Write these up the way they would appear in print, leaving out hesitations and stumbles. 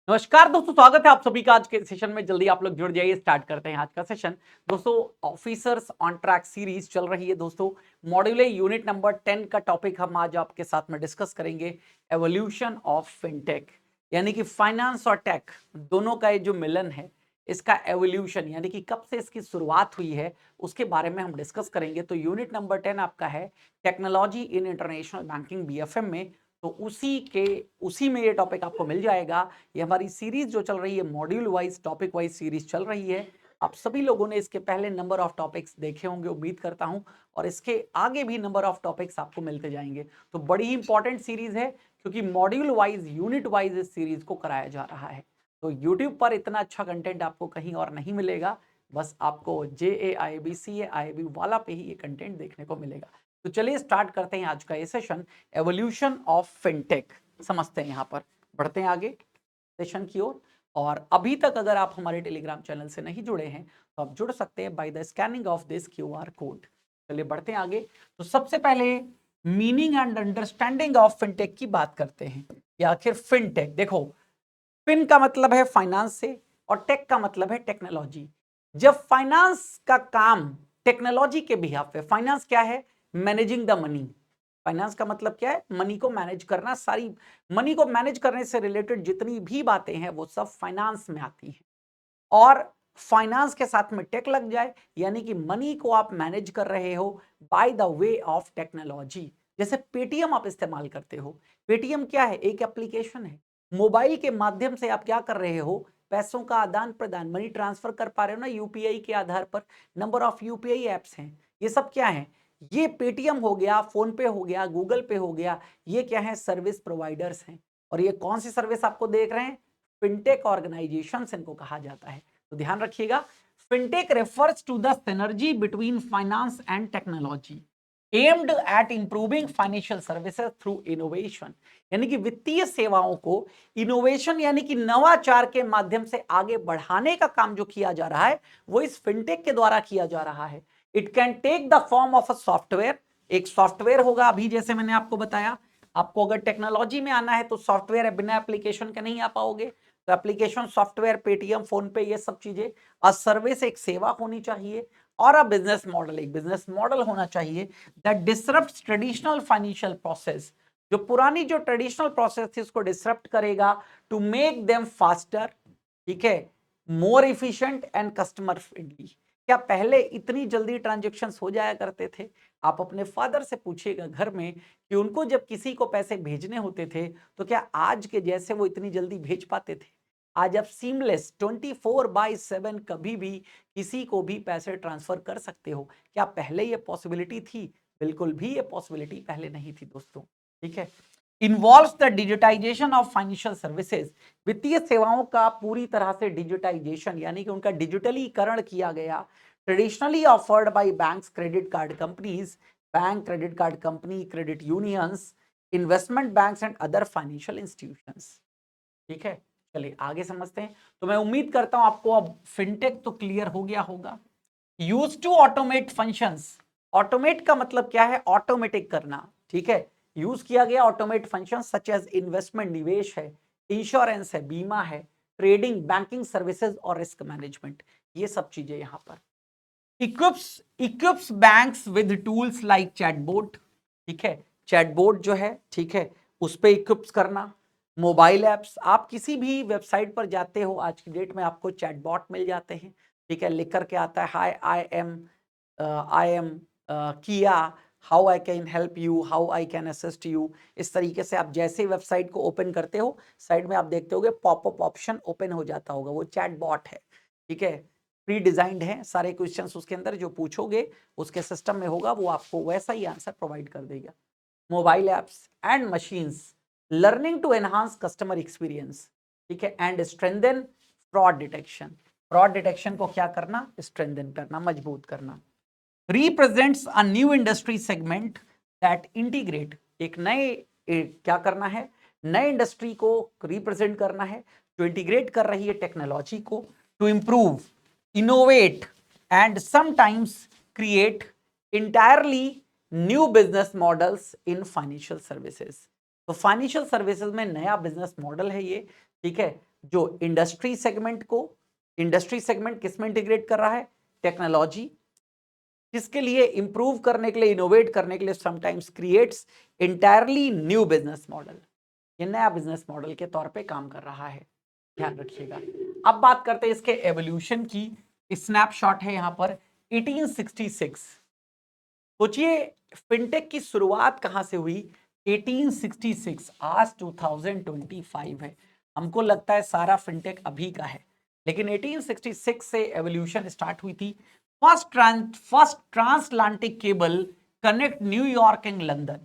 नमस्कार दोस्तों, स्वागत है आप सभी का आज के सेशन में। जल्दी आप लोग जुड़ जाइए, स्टार्ट करते हैं आज का सेशन। दोस्तों, ऑफिसर्स ऑन ट्रैक सीरीज चल रही है। दोस्तों, मॉड्यूल यूनिट नंबर 10 का टॉपिक हम आज आपके साथ में डिस्कस करेंगे, एवोल्यूशन ऑफ फिनटेक, यानी कि फाइनेंस और टेक दोनों का ये जो मिलन है, इसका एवोल्यूशन यानी कि कब से इसकी शुरुआत हुई है उसके बारे में हम डिस्कस करेंगे। तो यूनिट नंबर 10 आपका है technology in international banking BFM में। तो उसी में ये टॉपिक आपको मिल जाएगा। ये हमारी सीरीज जो चल रही है, module wise topic wise series चल रही है। आप सभी लोगों ने इसके पहले नंबर ऑफ टॉपिक्स देखे होंगे, उम्मीद करता हूं, और इसके आगे भी नंबर ऑफ टॉपिक्स आपको मिलते जाएंगे। तो बड़ी ही इंपॉर्टेंट सीरीज है, क्योंकि मॉड्यूल वाइज यूनिट वाइज इस सीरीज को कराया जा रहा है। तो यूट्यूब पर इतना अच्छा कंटेंट आपको कहीं और नहीं मिलेगा, बस आपको JAIAB CAIAB वाला पे ही ये कंटेंट देखने को मिलेगा। तो चलिए स्टार्ट करते हैं आज का ये सेशन, एवोल्यूशन ऑफ फिनटेक। समझते हैं, यहाँ पर बढ़ते हैं आगे सेशन की ओर। और अभी तक अगर आप हमारे टेलीग्राम चैनल से नहीं जुड़े हैं तो आप जुड़ सकते हैं by the scanning of this QR code. चलिए बढ़ते हैं आगे। तो सबसे पहले meaning and understanding of fintech की बात करते हैं कि आखिर फिनटेक, देखो, फिन का मतलब है फाइनेंस से और टेक का मतलब है टेक्नोलॉजी। जब फाइनेंस का काम टेक्नोलॉजी के बिहाफ पे, फाइनेंस क्या है? Managing the money. फाइनेंस का मतलब क्या है? मनी को मैनेज करना। सारी मनी को मैनेज करने से रिलेटेड जितनी भी बातें हैं वो सब फाइनेंस में आती हैं। और फाइनेंस के साथ में टेक लग जाए, यानी कि मनी को आप मैनेज कर रहे हो by the way of technology. जैसे पेटीएम आप इस्तेमाल करते हो, पेटीएम क्या है? एक एप्लीकेशन है। मोबाइल के माध्यम से आप क्या कर रहे हो? पैसों का आदान प्रदान, मनी ट्रांसफर कर पा रहे हो ना, यूपीआई के आधार पर। नंबर ऑफ यूपीआई एप्स हैं। ये सब क्या है? ये पेटीएम हो गया, फोन पे हो गया, गूगल पे हो गया। ये क्या है? सर्विस प्रोवाइडर्स हैं। और ये कौन सी सर्विस आपको देख रहे हैं? फिनटेक ऑर्गेनाइजेशन इनको कहा जाता है। तो ध्यान रखिएगा, fintech refers to the synergy between finance and technology aimed at improving financial services through innovation. यानी कि वित्तीय सेवाओं को इनोवेशन यानी कि नवाचार के माध्यम से आगे बढ़ाने का काम जो किया जा रहा है वो इस फिनटेक के द्वारा किया जा रहा है। It can take the form of a software. एक सॉफ्टवेयर होगा, अभी जैसे मैंने आपको बताया, आपको अगर टेक्नोलॉजी में आना है तो सॉफ्टवेयर है, बिना एप्लीकेशन के नहीं आ पाओगे। तो एप्लीकेशन, सॉफ्टवेयर, पेटीएम, फोन पे, ये सब चीजें। अ सर्विस एक सेवा होनी चाहिए, और अ बिजनेस मॉडल एक बिजनेस मॉडल होना चाहिए that disrupt traditional financial process. जो पुरानी जो ट्रेडिशनल प्रोसेस थी उसको डिसरप्ट करेगा, टू मेक देम फास्टर, ठीक है, मोर इफिशिएंट एंड कस्टमर फ्रेंडली। क्या पहले इतनी जल्दी ट्रांजेक्शन्स हो जाया करते थे? आप अपने फादर से पूछिएगा घर में कि उनको जब किसी को पैसे भेजने होते थे तो क्या आज के जैसे वो इतनी जल्दी भेज पाते थे? आज आप सीमलेस 24/7 कभी भी किसी को भी पैसे ट्रांसफर कर सकते हो। क्या पहले ये पॉसिबिलिटी थी? बिल्कुल भी ये पॉसिबिलिटी पहले नहीं थी दोस्तों। ठीक है। Involves the digitization of financial services. वित्तीय सेवाओं का पूरी तरह से डिजिटाइजेशन यानी कि उनका डिजिटलीकरण किया गया। Traditionally offered by banks, credit card companies, bank, credit card company, credit unions, investment banks and other financial institutions. ठीक है, चलिए आगे समझते हैं। तो मैं उम्मीद करता हूं आपको अब फिनटेक तो क्लियर हो गया होगा। Use to automate functions. Automate का मतलब क्या है? ऑटोमेटिक करना। ठीक है, यूज किया गया automate functions such as investment, निवेश है, इंश्योरेंस है, बीमा है, ट्रेडिंग, बैंकिंग सर्विसेज और रिस्क मैनेजमेंट, ये सब चीजें यहां पर। Equips banks with tools like chatbot. ठीक है, चैटबोट जो है, ठीक है, उस पे इक्विप्स करना। मोबाइल एप्स, आप किसी भी वेबसाइट पर जाते हो आज की डेट में आपको चैटबॉट मिल जाते हैं। ठीक है, लिख करके आता है, हाय आई एम किया, how I can help you, how I can assist you. इस तरीके से आप जैसे वेबसाइट को ओपन करते हो, साइड में आप देखते होगे पॉपअप ऑप्शन ओपन हो जाता होगा, वो चैटबॉट है। ठीक है, प्री डिजाइंड है, सारे क्वेश्चंस उसके अंदर जो पूछोगे उसके सिस्टम में होगा, वो आपको वैसा ही आंसर प्रोवाइड कर देगा। Mobile apps and machines, learning to enhance customer experience. ठीक है, and strengthen fraud detection. Fraud detection को क्या करना? स्ट्रेंथन करना, मजबूत करना। Represents a new industry segment that integrate. एक नए, क्या करना है? नए इंडस्ट्री को रिप्रेजेंट करना है जो इंटीग्रेट कर रही है टेक्नोलॉजी को, to improve, innovate and sometimes create entirely new business models in financial services. तो फाइनेंशियल सर्विसेज में नया बिजनेस मॉडल है ये। ठीक है, जो इंडस्ट्री सेगमेंट किस में इंटीग्रेट कर रहा है, टेक्नोलॉजी, जिसके लिए इंप्रूव करने के लिए, इनोवेट करने के लिए sometimes creates entirely new business model, ये नया बिजनेस मॉडल के तौर पे काम कर रहा है, ध्यान रखिएगा। अब बात करते हैं इसके एवोल्यूशन की, स्नैपशॉट है यहां पर 1866। सोचिए फिनटेक की शुरुआत कहां से हुई, 1866, आज 2025 है, हमको लगता है सारा फिनटेक अभी का है, लेकिन 1866 से एवोल्यूशन स्टार्ट हुई थी। First transatlantic cable connect New York and London,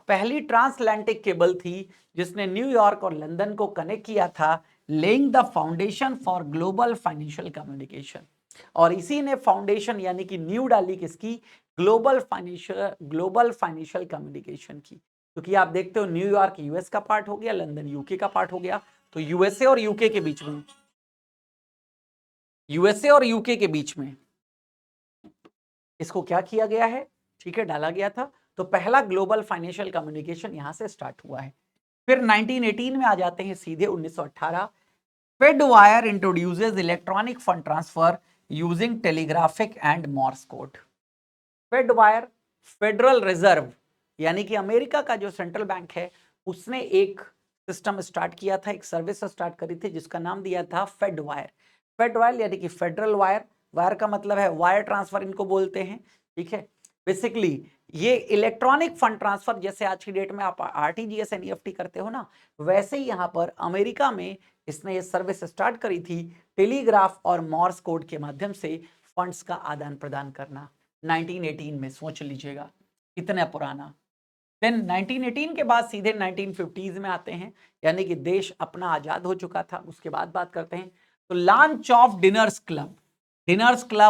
पहली ट्रांसअटलांटिक केबल थी जिसने न्यूयॉर्क और लंदन को कनेक्ट किया था, laying the foundation for global financial communication. और इसी ने फाउंडेशन यानी कि न्यू डाली किसकी, ग्लोबल फाइनेंशियल कम्युनिकेशन की, क्योंकि आप देखते हो न्यूयॉर्क यूएस का पार्ट हो गया, लंदन यूके का पार्ट हो गया, तो यूएसए और यूके के बीच में इसको क्या किया गया है, ठीक है, डाला गया था। तो पहला ग्लोबल फाइनेंशियल कम्युनिकेशन यहां से स्टार्ट हुआ है। फिर 1918 में आ जाते हैं सीधे 1918, फेडवायर introduces electronic fund transfer using telegraphic and Moore's code. फेडवायर, federal reserve यानी कि अमेरिका का जो सेंट्रल बैंक है, उसने एक सिस्टम स्टार्ट किया था, एक सर्विस स्टार्ट करी थी जिसका नाम दिया था फेडवायर। फेडवायर यानी कि फेडरल वायर, वायर का मतलब है वायर ट्रांसफर इनको बोलते हैं, ठीक है। बेसिकली ये इलेक्ट्रॉनिक फंड ट्रांसफर, जैसे आज की डेट में आप आरटीजीएस एनईएफटी करते हो ना, वैसे ही यहां पर अमेरिका में इसने ये सर्विस स्टार्ट करी थी, टेलीग्राफ और मॉर्स कोड के माध्यम से फंड्स का आदान प्रदान करना। 1918 में सोच लीजिएगा कितना पुराना। देन 1918 के बाद सीधे 1950s में आते हैं, यानी कि देश अपना आजाद हो चुका था। उसके बाद बात करते हैं तो launch of dinners club,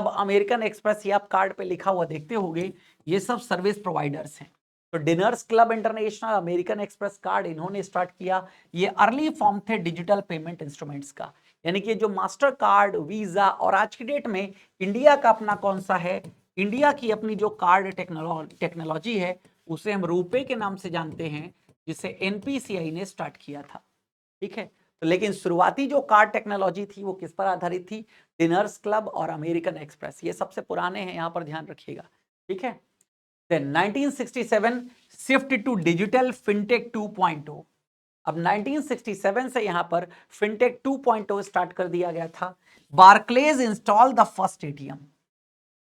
American express, ये आप कार्ड पे लिखा हुआ देखते होंगे, ये सब सर्विस प्रोवाइडर्स हैं। तो dinners club international, American express card इन्होंने स्टार्ट किया। ये अर्ली फॉर्म थे डिजिटल पेमेंट इंस्ट्रूमेंट्स का, यानी कि जो मास्टर कार्ड, वीजा, और आज की डेट में इंडिया का अपना कौन सा है, इंडिया की अपनी जो कार्ड टेक्नोलॉजी है उसे हम रुपे के नाम से जानते हैं, जिसे एनपीसीआई ने स्टार्ट किया था, ठीक है। तो लेकिन शुरुआती जो कार्ड टेक्नोलॉजी थी वो किस पर आधारित थी, डिनर्स क्लब और अमेरिकन एक्सप्रेस, ये सबसे पुराने हैं, यहां पर ध्यान रखिएगा, ठीक है। Then 1967 shift to digital fintech 2.0। अब 1967 से यहां पर फिनटेक 2.0 स्टार्ट कर दिया गया था। Barclays install the first ATM,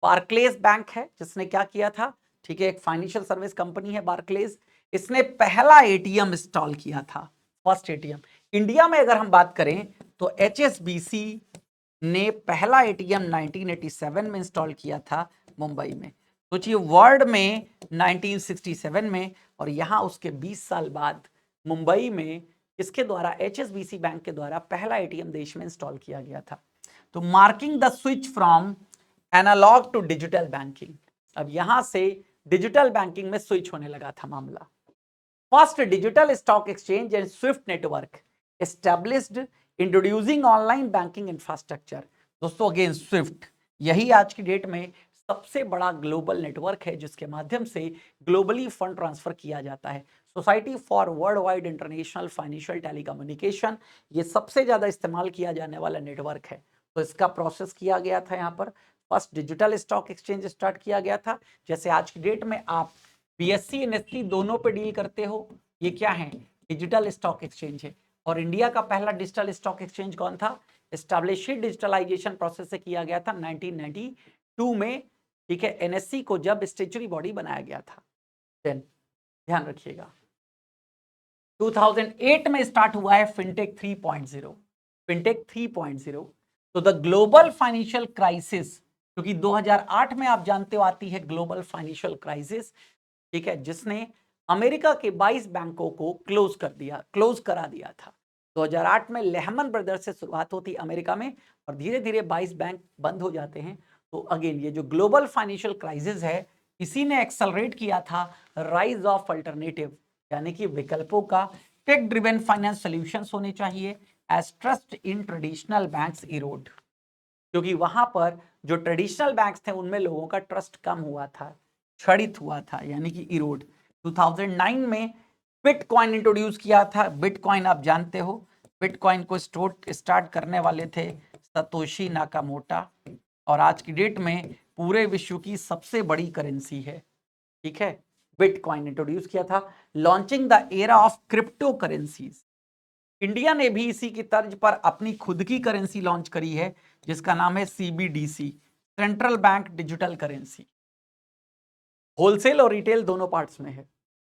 Barclays bank है जिसने क्या किया था, ठीक है, एक फाइनेंशियल सर्विस कंपनी है बार्क्लेज, इसने पहला एटीएम इंस्टॉल किया था, फर्स्ट एटीएम। इंडिया में अगर हम बात करें तो एचएसबीसी ने पहला एटीएम 1987 में इंस्टॉल किया था मुंबई में। सोचिए वर्ल्ड में 1967 में, और यहां उसके 20 साल बाद मुंबई में इसके द्वारा, एचएसबीसी बैंक के द्वारा पहला एटीएम देश में इंस्टॉल किया गया था। तो marking the switch from analog to digital banking, अब यहां से डिजिटल बैंकिंग में स्विच होने लगा था मामला। First digital stock exchange and Swift network established introducing online banking infrastructure. दोस्तों अगेन स्विफ्ट, यही आज की डेट में सबसे बड़ा ग्लोबल नेटवर्क है जिसके माध्यम से ग्लोबली फंड ट्रांसफर किया जाता है। Society for world wide international financial telecommunication, ये सबसे ज्यादा इस्तेमाल किया जाने वाला नेटवर्क है। तो इसका प्रोसेस किया गया था, यहाँ पर first digital stock exchange start किया गया था। जैसे आज की डेट में आप बीएससी एनएससी दोनों पे डील करते हो, ये क्या है, डिजिटल स्टॉक एक्सचेंज है। और इंडिया का पहला डिजिटल स्टॉक एक्सचेंज कौन था, एस्टैब्लिश डिजिटलाइजेशन प्रोसेस से किया गया था 1992 में, ठीक है, एनएससी को जब स्टैट्यूटरी बॉडी बनाया गया था। देन ध्यान रखिएगा 2008 में स्टार्ट हुआ है फिनटेक 3.0, फिनटेक 3.0। तो द ग्लोबल फाइनेंशियल क्राइसिस, क्योंकि 2008 में आप जानते हो आती है ग्लोबल फाइनेंशियल क्राइसिस, ठीक है, जिसने अमेरिका के 22 बैंकों को क्लोज करा दिया था। 2008 में लेहमन ब्रदर्स से शुरुआत होती अमेरिका में, और धीरे धीरे 22 बैंक बंद हो जाते हैं। तो अगेन ये जो ग्लोबल फाइनेंशियल क्राइसिस है, इसी ने एक्सेलरेट किया था राइज ऑफ अल्टरनेटिव, यानी कि विकल्पों का, टेक ड्रिवन फाइनेंस सॉल्यूशंस होने चाहिए, as trust in traditional banks erode, क्योंकि वहां पर जो ट्रेडिशनल बैंक्स थे उनमें लोगों का ट्रस्ट कम हुआ था, क्षणित हुआ था, यानी कि इरोड। 2009 में बिटकॉइन इंट्रोड्यूस किया था, बिटकॉइन आप जानते हो, बिटकॉइन को स्टार्ट करने वाले थे सतोशी नाकामोटा, और आज की डेट में पूरे विश्व की सबसे बड़ी करेंसी है। ठीक है, बिटकॉइन इंट्रोड्यूस किया था, launching the era of crypto currencies. India ने भी इसी की तर्ज पर अपनी खुद की करेंसी लॉन्च करी है, जिसका नाम है CBDC, central bank digital currency. Wholesale और रिटेल दोनों पार्ट्स में है।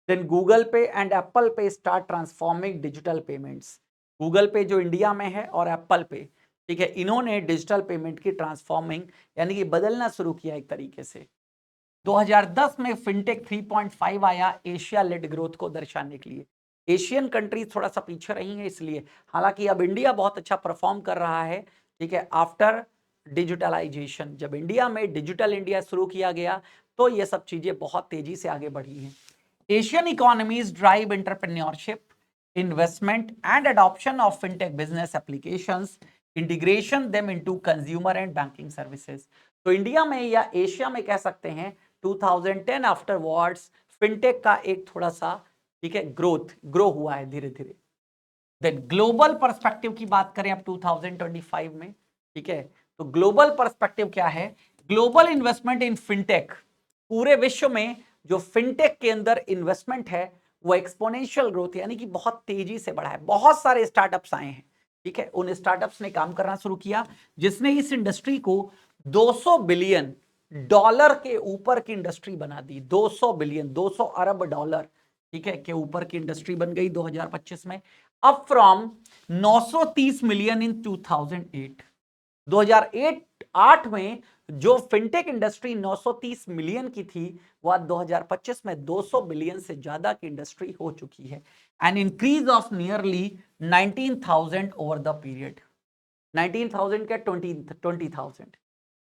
देन गूगल पे एंड एप्पल पे start transforming digital payments. Google पे जो इंडिया में है और एप्पल पे, ठीक है, इन्होंने डिजिटल पेमेंट की ट्रांसफॉर्मिंग यानी कि बदलना शुरू किया एक तरीके से। 2010 में फिनटेक 3.5 आया एशिया लेड ग्रोथ को दर्शाने के लिए। एशियन कंट्रीज थोड़ा सा पीछे रही हैं इसलिए, हालांकि अब इंडिया बहुत अच्छा परफॉर्म कर रहा है। ठीक है, आफ्टर डिजिटलाइजेशन, जब इंडिया में डिजिटल इंडिया शुरू किया गया तो ये सब चीजें बहुत तेजी से आगे बढ़ी हैं। Asian economies drive entrepreneurship, investment and adoption of fintech business applications, integration them into consumer and banking services. तो इंडिया में या एशिया में कह सकते हैं 2010 आफ्टरवर्ड्स फिनटेक का एक थोड़ा सा, ठीक है, ग्रो हुआ है धीरे धीरे। देन ग्लोबल पर्सपेक्टिव की बात करें अब 2025 में, ठीक है, तो ग्लोबल पर्सपेक्टिव क्या है? ग्लोबल इन्वेस्टमेंट इन फिनटेक, पूरे विश्व में जो फिनटेक के अंदर इन्वेस्टमेंट है वो एक्सपोनेंशियल ग्रोथ यानी कि बहुत तेजी से बढ़ा है। बहुत सारे स्टार्टअप्स आए हैं, ठीक है, उन स्टार्टअप्स ने काम करना शुरू किया जिसने इस इंडस्ट्री को 200 बिलियन डॉलर के ऊपर की इंडस्ट्री बना दी। 200 बिलियन, 200 अरब डॉलर, ठीक है, के ऊपर की इंडस्ट्री बन गई 2025 में, अप फ्रॉम 930 मिलियन इन 2008। 2008 में जो फिनटेक इंडस्ट्री 930 मिलियन की थी, वह 2025 में 200 बिलियन से ज्यादा की इंडस्ट्री हो चुकी है। An increase of nearly 19,000 over the period. 19,000 के 20,000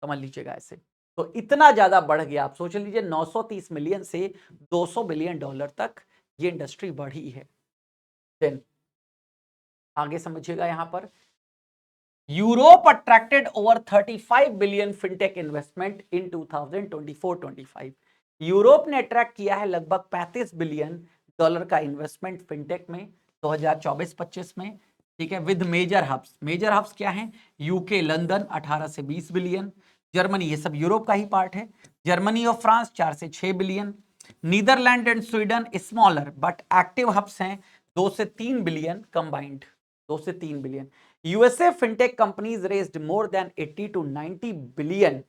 समझ लीजिएगा ऐसे। तो इतना ज्यादा बढ़ गया, आप सोच लीजिए 930 मिलियन से 200 बिलियन डॉलर तक ये इंडस्ट्री बढ़ी है। देन आगे समझिएगा यहां पर, Europe attracted over 35 billion fintech investment in 2024-25। Europe ने अट्रैक्ट किया है लगभग 35 बिलियन डॉलर का इन्वेस्टमेंट फिनटेक में 2024-25 में, ठीक है, with major hubs. Major hubs क्या हैं? यूके लंदन 18 से 20 बिलियन, जर्मनी, ये सब यूरोप का ही पार्ट है, जर्मनी और फ्रांस 4 से 6 billion, Netherlands and Sweden smaller but active hubs हैं 2 से 3 बिलियन कंबाइंड, 2 से 3 billion. USA fintech companies raised more than 80 to 90 billion.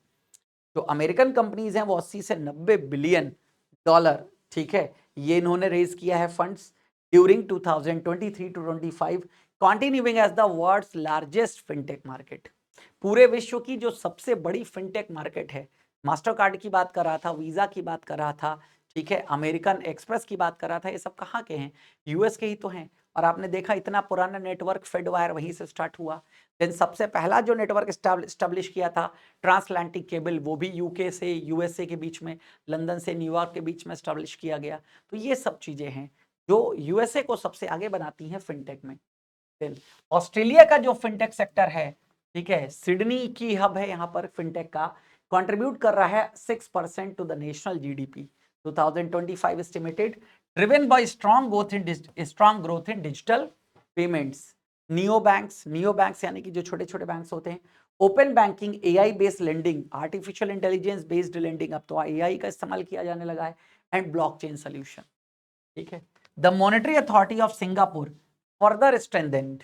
जो अमेरिकन कंपनीज हैं वो 80 से 90 बिलियन डॉलर, ठीक है, ये इन्होंने रेज किया है funds during 2023 to 25, continuing as the world's largest fintech market. पूरे विश्व की जो सबसे बड़ी फिनटेक मार्केट है, मास्टर कार्ड की बात कर रहा था, वीजा की बात कर रहा था, ठीक है, अमेरिकन एक्सप्रेस की बात कर रहा था, ये सब कहाँ के हैं? यूएस के ही तो हैं। और आपने देखा इतना पुराना नेटवर्क फेडवायर वहीं से स्टार्ट हुआ। देन सबसे पहला जो नेटवर्क स्टैब्लिश किया था ट्रांसअटलांटिक केबल, वो भी यूके से यूएसए के बीच में, लंदन से न्यूयॉर्क के बीच में स्टैब्लिश किया गया। तो ये सब चीजें हैं जो यूएसए को सबसे आगे बनाती हैं फिनटेक में। देन ऑस्ट्रेलिया का जो फिनटेक सेक्टर है, ठीक है, सिडनी की हब है यहाँ पर फिनटेक का, कंट्रीब्यूट कर रहा है 6% to the national GDP 2025 estimated, driven by strong growth in digital payments. Neo banks यानी कि जो छोटे छोटे बैंक्स होते हैं, open banking, AI based lending, artificial intelligence based lending, अब तो एआई का इस्तेमाल किया जाने लगा है, एंड ब्लॉकचेन सॉल्यूशन, ठीक है। The monetary authority of Singapore further strengthened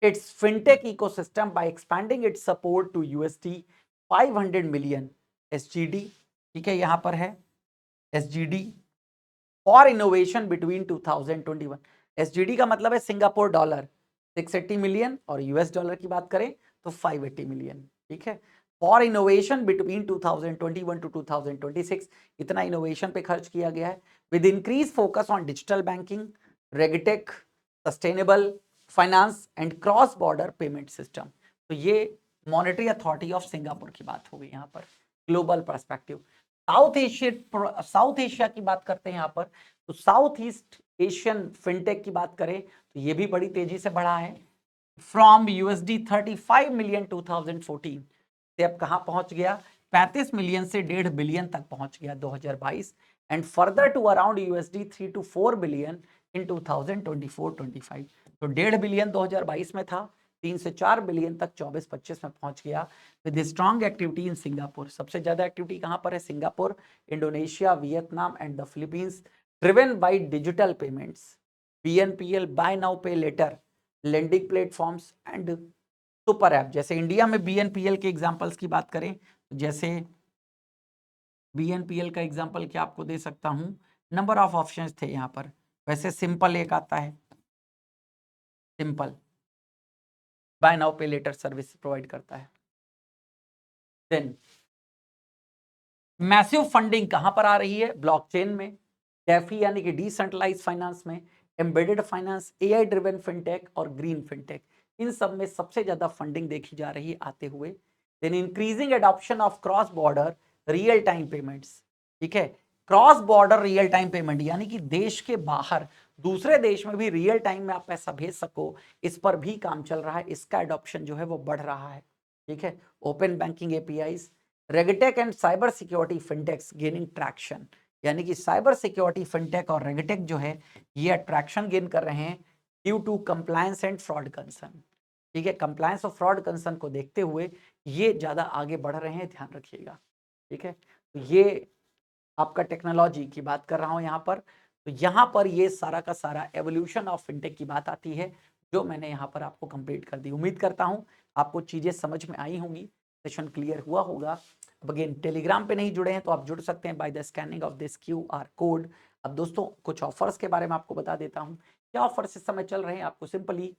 its fintech ecosystem by expanding its support to USD 500 million SGD, ठीक है, यहां पर है SGD for innovation between 2021। SGD का मतलब है सिंगापुर डॉलर 680 मिलियन, और यूएस डॉलर की बात करें तो 580 मिलियन, ठीक है, फॉर इनोवेशन बिटवीन 2021 टू 2026। इतना इनोवेशन पे खर्च किया गया है, with increase focus on digital banking, regtech, sustainable finance and cross border payment system. तो ये मॉनेटरी अथॉरिटी ऑफ सिंगापुर की बात हो गई यहाँ पर ग्लोबल पर्सपेक्टिव। साउथ एशिया की बात करते हैं यहाँ पर, तो साउथ ईस्ट एशियन फिनटेक की बात करें तो ये भी बड़ी तेजी से बढ़ा है, फ्रॉम USD 35 मिलियन 2014 से अब कहाँ पहुंच गया? 35 मिलियन से 1.5 बिलियन तक पहुंच गया 2022, and further to around USD 3 to 4 billion in 2024-25। तो 1.5 बिलियन 2022 में था, 3 से 4 बिलियन तक 24-25 में पहुंच गया with strong activity in Singapore. सबसे ज्यादा एक्टिविटी कहां पर है? Singapore, Indonesia, Vietnam and the Philippines, driven by digital payments, BNPL, buy now pay later, lending platforms and super app. जैसे इंडिया में BNPL के एग्जांपल्स की बात करें, जैसे BNPL का एग्जांपल क्या आपको दे सकता हूं, नंबर ऑफ ऑप्शंस थे यहाँ पर। वैसे सिंपल एक आता है, simple bye now pay letter service provide करता है। देन मैसिव फंडिंग कहां पर आ रही है? ब्लॉकचेन में, डेफी यानी कि डिसेंट्रलाइज फाइनेंस में, embedded finance, AI driven fintech और ग्रीन फिनटेक, इन सब में सबसे ज्यादा फंडिंग देखी जा रही है आते हुए। Then increasing adoption of cross border real time payments, ठीक है, cross border real time payment यानी कि देश के बाहर दूसरे देश में भी रियल टाइम में आप पैसा भेज सको, इस पर भी काम चल रहा है, इसका एडॉप्शन जो है वो बढ़ रहा है, ठीक है। Open banking APIs, regtech and cyber security fintechs gaining traction, यानी कि साइबर सिक्योरिटी फिनटेक और रेगटेक जो है ये अट्रैक्शन गेन कर रहे हैं due to compliance and fraud concern, ठीक है। कंप्लायंस और फ्रॉड कंसर्न को देखते हुए ये ज्यादा आगे बढ़ रहे हैं, ध्यान रखिएगा, ठीक है। तो ये आपका टेक्नोलॉजी की बात कर रहा हूं यहाँ पर। तो यहाँ पर ये सारा का सारा एवोल्यूशन ऑफ फिनटेक की बात आती है, जो मैंने यहाँ पर आपको कंप्लीट कर दी। उम्मीद करता हूँ आपको चीजें समझ में आई होंगी, सेशन क्लियर हुआ होगा। अब अगेन टेलीग्राम पे नहीं जुड़े हैं तो आप जुड़ सकते हैं by the scanning of this QR code. अब दोस्तों कुछ ऑफर्स के बारे में आपको बता देता हूँ, क्या ऑफर्स इस समय चल रहे हैं। आपको सिंपली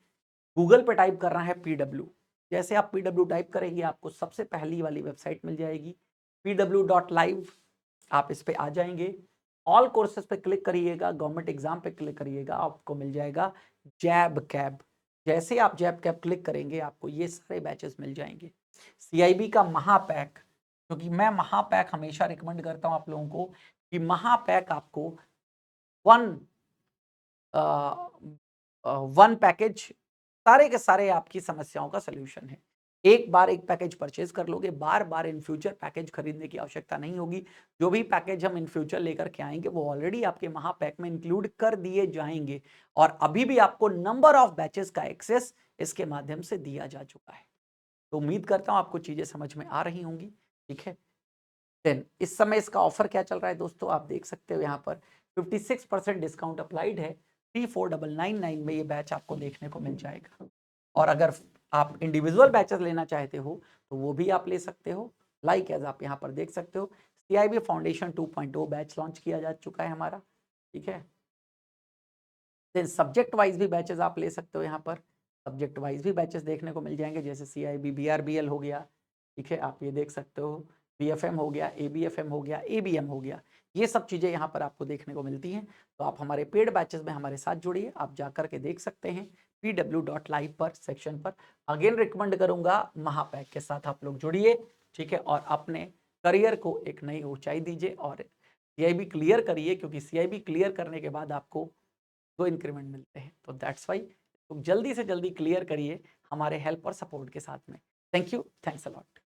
गूगल पे टाइप करना है PW, जैसे आप PW टाइप करेंगे आपको सबसे पहली वाली वेबसाइट मिल जाएगी pw.live, आप इस पे आ जाएंगे, ऑल कोर्सेज पे क्लिक करिएगा, गवर्नमेंट एग्जाम पे क्लिक करिएगा, आपको मिल जाएगा जैब कैब। जैसे आप जैब कैब क्लिक करेंगे आपको ये सारे बैचेस मिल जाएंगे। CIB का महापैक, क्योंकि मैं महापैक हमेशा रिकमेंड करता हूं आप लोगों को कि महापैक आपको वन पैकेज सारे के सारे आपकी समस्याओं का सलूशन है। एक बार एक पैकेज परचेज कर लोगे, बार बार इन फ्यूचर पैकेज खरीदने की आवश्यकता नहीं होगी। जो भी पैकेज हम इन फ्यूचर लेकर के आएंगे वो ऑलरेडी आपके महापैक में इंक्लूड कर दिए जाएंगे, और अभी भी आपको नंबर ऑफ बैचेस का एक्सेस इसके माध्यम से दिया जा चुका है। तो उम्मीद करता हूं आपको चीजें समझ में आ रही होंगी, ठीक है। देन इस समय इसका ऑफर क्या चल रहा है दोस्तों, आप देख सकते हो यहाँ पर 56% डिस्काउंट अप्लाइड है, 34,999 में ये बैच आपको देखने को मिल जाएगा। और अगर आप इंडिविजुअल बैचेस लेना चाहते हो तो वो भी आप ले सकते हो, लाइक एज आप यहाँ पर देख सकते हो CIB फाउंडेशन 2.0 बैच लॉन्च किया जा चुका है हमारा, ठीक है। देन सब्जेक्ट वाइज भी बैचेस आप ले सकते हो, यहाँ पर सब्जेक्ट वाइज भी बैचेस देखने को मिल जाएंगे, जैसे CIB BRBL हो गया, ठीक है, आप ये देख सकते हो, BFM हो गया, ABFM हो गया, ABM हो गया, ये सब चीज़ें यहाँ पर आपको देखने को मिलती हैं। तो आप हमारे पेड बैचेस में हमारे साथ जुड़िए, आप जा कर के देख सकते हैं pw.live पर सेक्शन पर। अगेन रिकमेंड करूंगा महापैक के साथ आप लोग जुड़िए, ठीक है, और अपने करियर को एक नई ऊंचाई दीजिए और CIB क्लियर करिए, क्योंकि CIB क्लियर करने के बाद आपको 2 इंक्रीमेंट मिलते हैं। तो दैट्स वाई तो जल्दी से जल्दी क्लियर करिए हमारे हेल्प और सपोर्ट के साथ में। Thank you, thanks a lot.